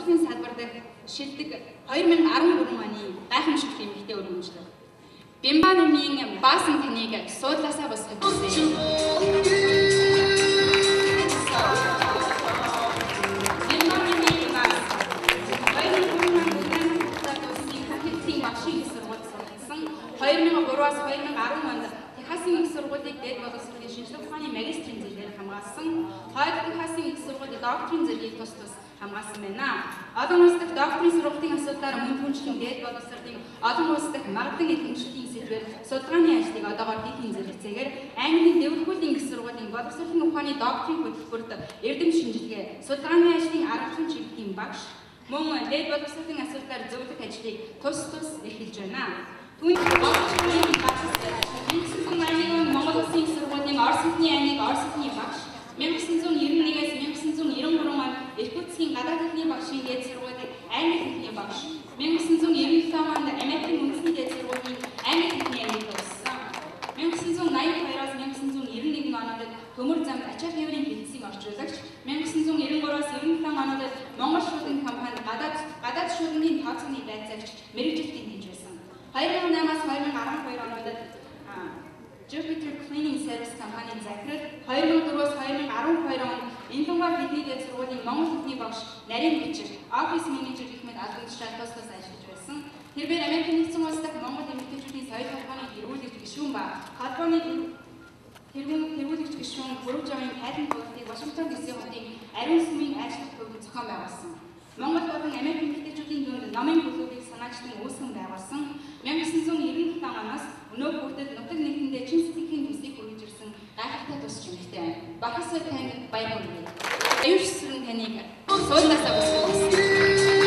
боловсролын салбар дээр шилдэг 2014 оны гайхамшигт эмэгтэй өргөмжлөл. Бимбанумын баасан таныг суудлаасаа босгож ирсэн. Бимбанумын баас 2003-аас 2010 онд Техасын их сургуулийг дээд боловсролын шинжлэх ухааны магистрийн зэргээр хамгаалсан. Хойд Техасын их сургуулийн докторийн зэргийг тус хамгаалсан байна. Олон улс дахь докторийн сургалтын асуудлаар мөн түншлэн дээд боловсролын олон улс дахь магадгүй хэмжлэлийн сэдвээр судалгааны ажлыг одоогоор хийхин зэрэгцээгээр Английн дэвлэгүүлийн их сургуулийн боловсролын ухааны докторийн хөтөлбөрт эрдэм шинжилгээ, судалгааны ажлын арга зүйн чиглэлийн багш мөн дээд боловсролын асуудлаар зөвлөх ажлыг тус эрхэлж байна. Түүний Монгол Улсын их сургуулийн Орос хэлний ангиг Орос хэлний багш 1991-ээс 1993 онд Иркутскийн гадаад хэлний багшийн дээд сургуулийн англи хэлний багш 1997 онд Америкийн үндэсний дээд сургуулийн англи хэлний ангиг төгссөн. 1982-аас 1991 оноодод төмөр замд ачаал хэврийн хэлтсийг орчуулагч 1993-аас 97 оноодод Монгол шуулгын компанид гадаад шуулгын тооцооны байцаагч мэргэжилтийг хийж байсан. 2008-аас 2012 оноодод Jupiter Cleaning Service компанийн захирал 2004-өөс 2012 онд Интунгар хэлний дээд сургуулийн Монгол хэлний багш нарийн бичиг, офис менежер гэх мэт албан тушаал туслаас ажиллаж байсан. Тэрээр Америкийн нэгдсэн улс дахь Монгол эмэгтэйчүүдийн соёл холбооны эрүүлэгч гишүүн ба холбооны эрүүлэгч гишүүн Бүрэг Жавын тайлан туулалтыг Вашингтон ДС хотын ариун сүмийн ажлах төвд зохион байгуулсан. Монгол болон Америк эмэгтэйчүүдийн дунд номын бүлгүүдийг санаачлан үүсгэн байгуулсан. 1997 оноос өнөө хүртэл нутаг нийгэмдээ чин сэтгэлийн төсвийг хүргэж ирсэн гайхалтай тус эмэгтэй байна. Бахарсаа танд баяр хүргэе. Аюулширсан таныг суулгаасаа босгосон.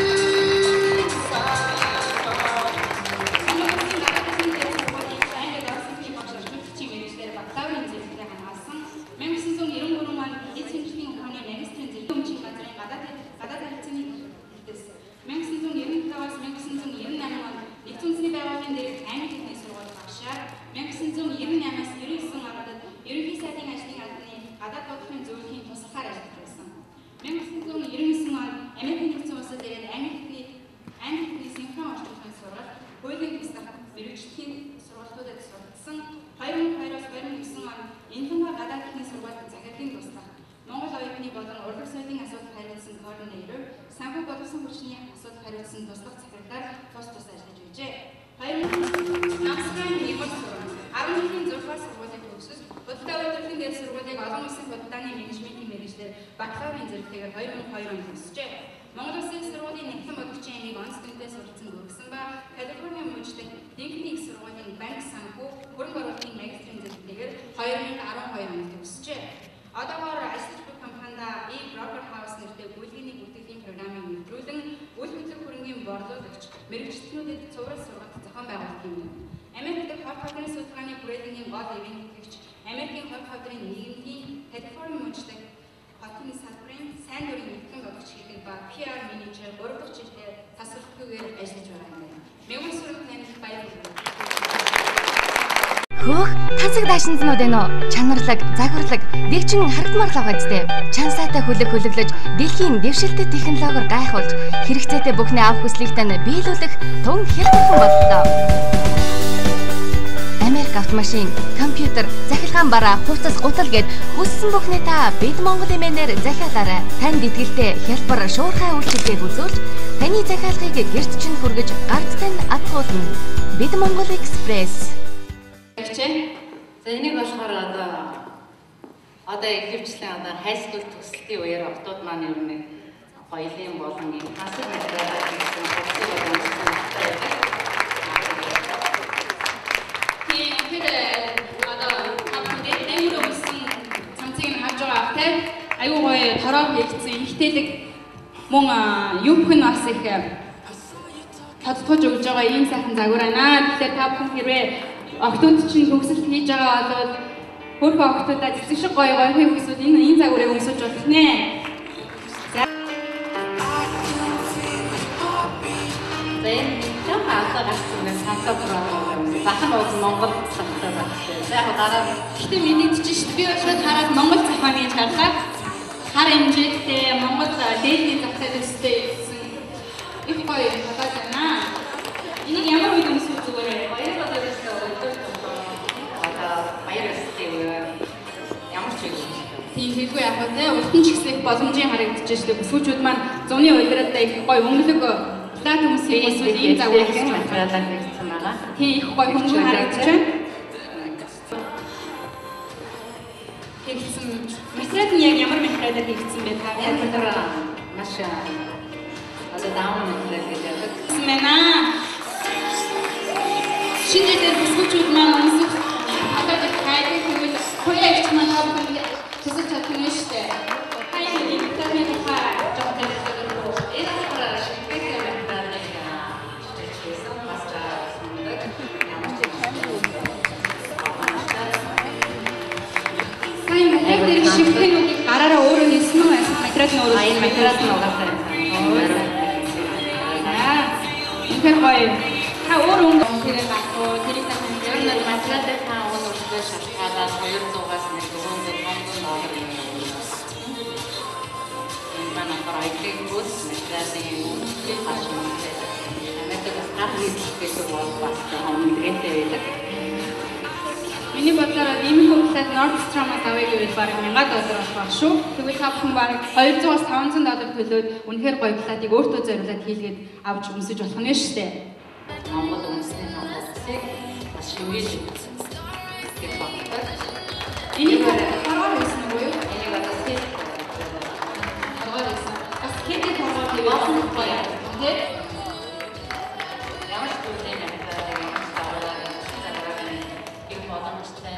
Бакалаврын зэрэгтэйгээр 2002 онд төгсжээ. Монгол Улсын сургуулийн нэгэн бодгчийн ангиг онц төвдөө суралцсан гөргсөн ба Калифорни мужид Дэнкний их сургуулийн банк санхүү хөрөнгө оруулалтын магистрийн зэрэгтэйгээр 2012 онд төгсжээ. Одоогоор ажиллаж буй компанида E-Broker House нэртэй гүйлгээний бүтээгдэхүүн програмыг нэвтрүүлэн үйл хөдлөх хөрөнгийн борлуулагч мэргэжилтнүүдэд цуврал сургалт зохион байгуулах юм. Америк дахь хот хадрын судалгааны хүрээлэнгийн гол ивент гэвч Америкийн хот хадрын нийгмийн Калифорни мужид хотын салбарын сайн дурын нэгэн бодгч хийдэг ба PR менежер 3 дахь жилдээ тасралтгүйгээр ажиллаж байгаа юм. Мягмар сурах танд баяр хүргэе. Хөөх, тансаг даашинзнууд энэ чанарлаг, загварлаг, дэгчин харагдмаар л байгаа зү. Чансаатай хөлөглөж, дэлхийн дэвшилтэт технологиор гайхуулж, хэрэгцээтэй бүхний авах хүслийг тань биелүүлэх тун хэрэгхэн боллоо. Америк автомашин, компьютер, захиргаан бараа, хувцас гутал гэд хүссэн бүхний та бид Монгол эмээнээр захиалаарай. Танд итгэлтэй хялбар шуурхай үйлчилгээг үзүүлж, таны захиалгыг гэрт чинь хүргэж гарт тань авахулна. Бид Монгол Экспресс. За энийг болохоор одоо ихэвчлэн хайскул төсөлтийн үеэр октод маань ер нь хоёрын болон ийм хасаг материалаар хийсэн хувцсыг онцлог байдаг. Аюу гоё тороо хийгдсэн ихтэйлэг мөн юу бүхэн бас их тодтогч өгж байгаа ийм сайхан загвар байна. Тэгэхээр та бүхэн хэрвээ октод чинь төгсөлт хийж байгаа бол хөрхөө октодаа цэцэг шиг гоё хүмүүсүүд энэ загварыг өмсөж болох нэ. За энэ яг хаалга гарсан сантаа програм. Бахан бол Монгол цагтаа багтай. За яг дараа гэхдээ миний чинь би шууд хараад Монгол цагааны чарлаа. Хар хэмжээтэй Монгол дээдний цагтай төстэй гоё хадаад байна. Энийг ямар үед өмсөх зүгээр вэ? Баяр өдрөөсөө өдөр тутмаа одоо баяр өстэй ямар ч юм. Тийм хэлгүй яг гоо те уртан ч гэсэн их боломжийн харагдаж шүү дээ. Бүсгүүчүүд маань зуны удирдаа их гоё өнгөлөг плат өмсөх эсвэл ийм загвар хийж материалаар хийгдсэн байгаа. Тийм их гоё хөнгөн харагдаж байна. Хийгдсэн материал нь яг ямар материалаар хийгдсэн бэ та? Яг тэр маш одоо даун материал гэж ярьдаг. Мэнэ. Шинжлэх бүсгүүчүүд маань өмсөх одоо хайдаг хөвөл проект маань авах төсөв чадсан нь шүү дээ. Хайр интернет хаа жоо төлөвлөлөө. Энэ хараа шигтэй материалыг хийсэн мастер сүндэг ямар ч юм. Сайн материал шигтэй нүгийг гараараа өөрөө хийсэн үү? Материал нь өөрөө энэ материал нь угаасаа. Тэр гоё. Та өөр өнгө тэрэг авах тэрийг та энэ материалыг та өөрөөсөө шалтгаалаад 200-аас 400 доллар юм. Энэ манай проектын бүс материалын үнэтэй хашмалтай. Материалс харьцуулах бол бас хэмжээтэй байдаг. Миний бодлоор иймэрхүү плат Nordstrom-аас авъя гэвэл бараг $1000 болох шүү. Тэгвэл та бүхэн бараг $200-аас $500 төлөөд үнэхээр гоё платыг өөртөө зориулаад хийлгээд авч өмсөж болох нь шүү дээ. Монгол өмсний хамгаалалтыг бас шингээж үзсэн. гэж боддог. Энийг харгаар байсан уу юу? Энийг одоо скетч харгаар байсан. Бас скетч харгаар байсан уу яа? Тэ? Ямар ч зүйлээ мэдээ ямар ч дараагаар их боломжтой.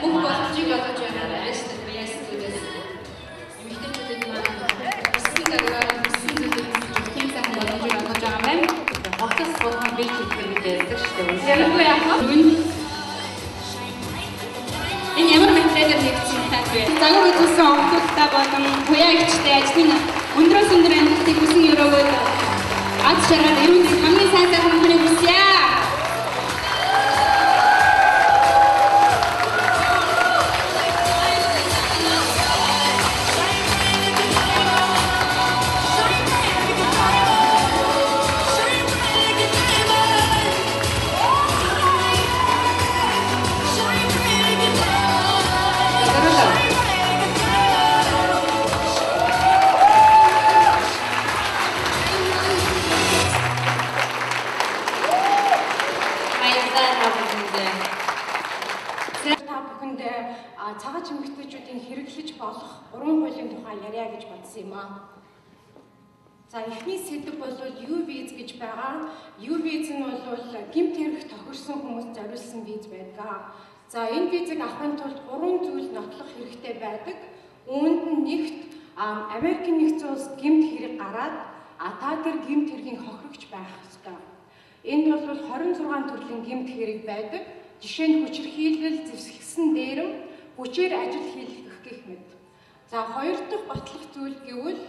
Бүх боломжийг олж яваарай шүү дээ. Яс зүйлээс. Эмэгтэйчүүдэд маань өссөн дараагаар өссөн зүйлээс тийм сайн боломжийг олж байгаа юм байна. Хотос болгон бий хийх хэрэгтэй шүү дээ. Яргүй яах вэ? Энэ ямар материалаар хийгдсэн таа вэ? Загвар үзүүлсэн омтуудтай болон буяагчтай ажлын өндрөөс өндөр амьдралыг хүсэн өрөөгөөд аз жаргал эрүүл хамгийн сайн хүмүүнийг хүсье. Цагаат эмэгтэйчүүдийн хэрэглэж болох уран хуулийн тухай яриа гэж бодсон юм аа. За эхний сэдэв бол юу виз гэж байгаа. Юу виз нь бол гэмт хэрэг тохирсон хүмүүст зориулсан виз байдаг. За энэ визийг авахын тулд 3 зүйл нотлох хэрэгтэй байдаг. Үүнд нь нэгт Америкийн нэгдсэн улсад гэмт хэрэг гараад та тэр гэмт хэргийн хохирогч байх ёстой. Энд бол 26 төрлийн гэмт хэрэг байдаг. Жишээ нь хүчирхийлэл, зэвсэгсэн дээрэм, хүчээр ажил хийх гэх мэт. За хоёр дахь батлах зүйл гэвэл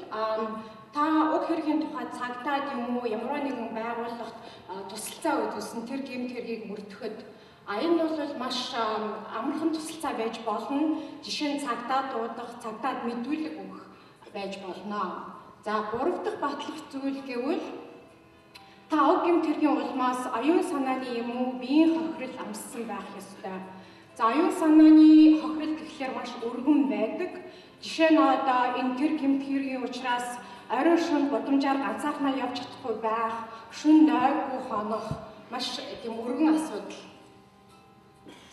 та уг хэргийн тухай цагдаад юм уу ямар нэгэн байгууллагт тусалцаа үзүүлсэн тэр гэмт хэргийг мөрдөхөд энэ бол маш амархан тусалцаа байж болно. Жишээ нь цагдаад дуудах, цагдаад мэдүүлэг өгөх байж болно. За гурав дахь батлах зүйл гэвэл та уг гэмт хэргийн улмаас оюун санааны юм уу биеийн хохирол амссан байх ёстой. За оюун санааны хохирол гэхлээр маш өргөн байдаг. Жишээ нь одоо энэ тэр гэмт хэргийн учраас орой шөнө гудамжаар ганцаархнаа явж чадахгүй байх, шөнө нойргүй хонох маш тийм өргөн асуудал.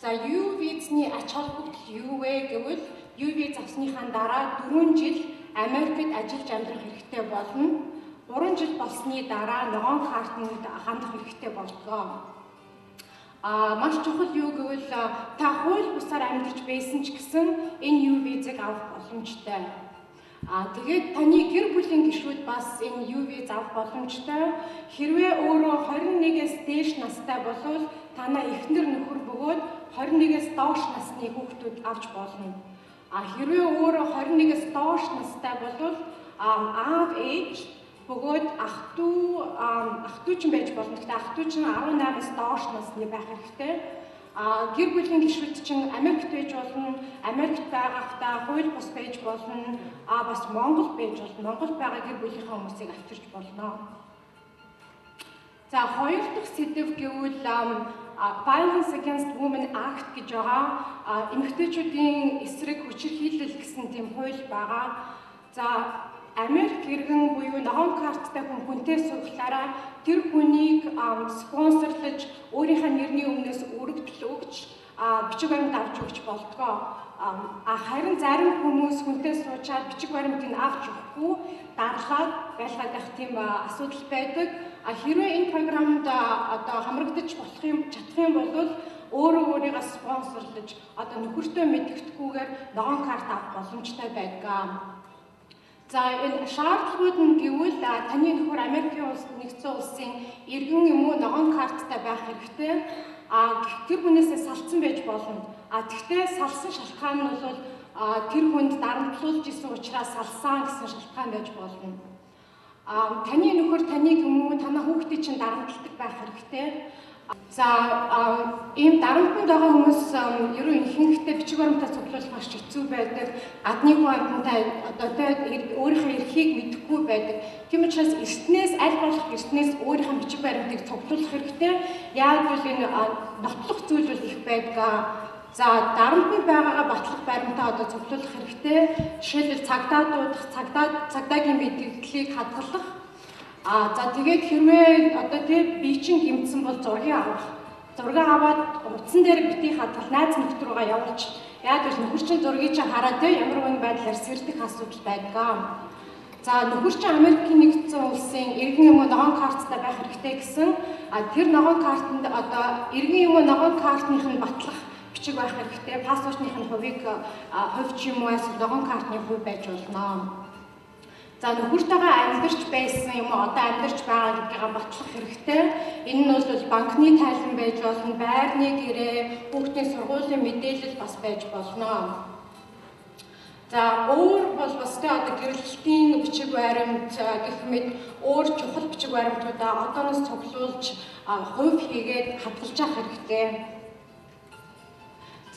За юу визний ач холбогдол юу вэ гэвэл юу виз авсныхаа дараа 4 жил Америкт ажиллаж амьдрах хэрэгтэй болно. 3 жил болсны дараа ногоон картанд хандах хэрэгтэй болдог. Маш чухал юу гэвэл та хууль бусаар амьдарч байсан ч гэсэн энэ юу визийг авах боломжтой. Тэгээд таны гэр бүлийн гишүүд бас энэ юу виз авах боломжтой. Хэрвээ өөрөө 21-ээс дээш настай болвол танаа эхнэр нөхөр бөгөөд 21-ээс доош насны хүүхдүүд авч болно. Хэрвээ өөрөө 21-ээс доош настай болвол аав ээж бөгөөд ах トゥ ч байж болно. Гэхдээ ах トゥ ч 18-аас доош насны байх хэрэгтэй. Гэр бүлийн гишүүд чинь Америкт байж болно. Америкт байгахдаа хууль бус байж болно. Бас Монгол байж болно. Монгол байгаа гэр бүлийнхээ хүмүүсийг авчирч болно. За хоёр дахь сэдэв гэвэл Violence Against Women Act гэж байгаа. Эмэгтэйчүүдийн эсрэг хүчирхийлэл гэсэн тийм хууль байгаа. За Америк иргэн буюу ногоон карттай хүнтэй сууглаараа тэр хүнийг спонсорлож өөрийнхөө нэрний өмнөөс өргөдөл өгч бичиг баримт авч өгч болтгоо. Харин зарим хүмүүс хүнтэй суучаад бичиг баримтыг авч өгөхгүй дарлаад байлгаад байх тийм асуудал байдаг. Хэрвээ энэ програмд одоо хамрагдаж чадах юм бол өөрийгөө спонсорлож одоо нөхөртөө мэдгэдэггүйгээр ногоон карт авах боломжтой байдаг. За энэ шаардлагууд нь гэвэл таны нөхөр Америкийн нэгдсэн улсын иргэн юм уу ногоон карттай байх хэрэгтэй. Тэр хүнээсээ салцсан байж болно. Тэгвэл салсан шалтгаан нь бол тэр хүнд дарамтлуулж исэн учраас салсан гэсэн шалтгаан байж болно. Таны нөхөр таныг юм уу танаа хүүхдийг чинь дарамтлагдаг байх хэрэгтэй. За ийм дарамтнд байгаа хүмүүс ерөө ихэнхдээ бичиг баримтаа цуглуулах маш хэцүү байдаг. Гадны хүнтэй одоо өөрийнхөө эрхийг мэдэхгүй байдаг. Тийм учраас аль болох эртнээс өөрийнхөө бичиг баримтыг цуглуулах хэрэгтэй. Яг бол энэ нотлох зүйл бол их байдаг. За дарамтнд байгаагаа батлах баримтаа одоо цуглуулах хэрэгтэй. Жишээлбэл цагдаагийн мэдээллийг хадгалах. За тэгээд хэрвээ одоо би чинь гэмтсэн бол зургийг авах. Зургийг аваад утсан дээр битгий хадгал найз нөхд рүүгээ явуулж яг л нөхөр чинь зургийг чинь хараад ямар нэгэн байдлаар сэрдэх асуудал байдаг. За нөхөр чинь Америкийн нэгдсэн улсын иргэн юм уу ногоон карттай байх хэрэгтэй гэсэн. Тэр ногоон картанд одоо иргэн юм уу ногоон картных нь батлах бичиг байх хэрэгтэй. Паспортных нь хувь ч юм уу эсвэл ногоон картны хувь байж болно. За нөхөртөөгөө амьдарч байсан юм уу одоо амьдарч байгаа гэдгийг батлах хэрэгтэй. Энэ нь бол банкны тайлан байж болно, байрны гэрээ, хүүхдийн сургуулийн мэдээлэл бас байж болно. За өөр бол бас одоо гэрэлтийн бичиг баримт гэх мэт өөр чухал бичиг баримтуудаа одооноос цуглуулж хувь хийгээд хадгалж авах хэрэгтэй.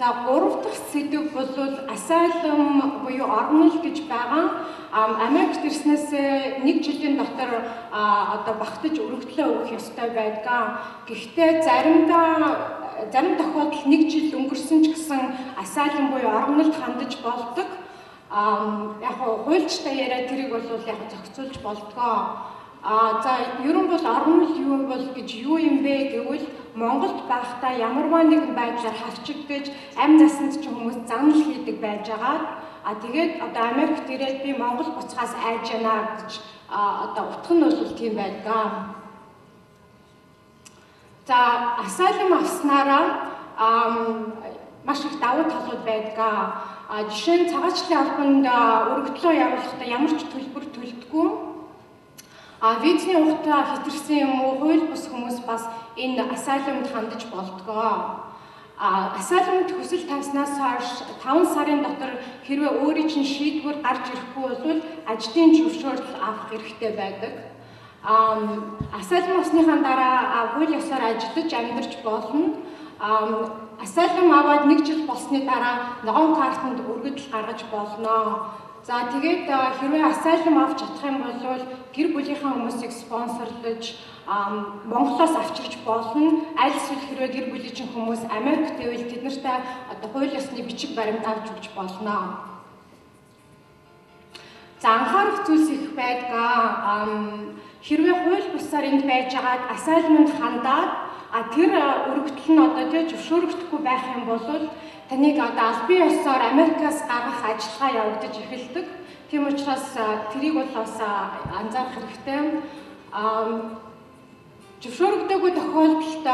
За гурав дахь сэдэв бол asylum буюу орнол гэж байгаа. Америкт ирснээс 1 жилийн дотор одоо багтаж өргөдлөө өгөх ёстой байдаг. Гэхдээ зарим тохиолдолд 1 жил өнгөрсөн ч гэсэн asylum буюу орнолд хандаж болдог. Яг хуульчтай яриа тэрийг бол яг зохицуулж болдгоо. За ерөн бол орнол юу бол гэж юу юм бэ гэвэл Монголд байхдаа ямарваа нэгэн байдлаар хавчигдаж амь насанд ч хүмүүс занал хийдэг байж байгаа. Тэгээд одоо Америкт ирээд би Монгол буцхаас айж яана гэж одоо утга нь бол тийм байдаг. За asylum авснараа маш их давуу талууд байдаг. Жишээ нь цагаачлалын албанд өргөдлөө явуулахдаа ямар ч төлбөр төлдөггүй. Визний хугацаа хэтэрсэн юм уу хууль бус хүмүүс бас энэ asylumд хандаж болдгоо. Asylumд хүсэл тавьснаас хойш 5 сарын дотор хэрвээ өөрийн чинь шийдвэр гарч ирэхгүй бол ажлын зөвшөөрөл авах хэрэгтэй байдаг. Asylum авсныхаа дараа хууль ёсоор ажиллаж амьдарч болно. Asylum аваад 1 жил болсны дараа ногоон картанд өргөдөл гаргаж болно. За тэгээд хэрвээ asylum авч чадах юм бол гэр бүлийнхээ хүмүүсийг спонсорлож Монголоос авчирч болно. Аль эсвэл хэрвээ гэр бүлийн чинь хүмүүс Америкт байвал тэд нартай одоо хууль ёсны бичиг баримт авч өгч болно. За анхаарах зүйлс их байдаг. Хэрвээ хууль бусаар энд байж байгаад asylum-д хандаад тэр өргөдөл нь одоо зөвшөөрөгдөхгүй байх юм бол таныг одоо албан ёсоор Америкаас гаргах ажиллагаа явагдаж эхэлдэг. Тийм учраас тэрийг бол бас анзаарах хэрэгтэй. Зөвшөөрөгдөөгүй тохиолдолд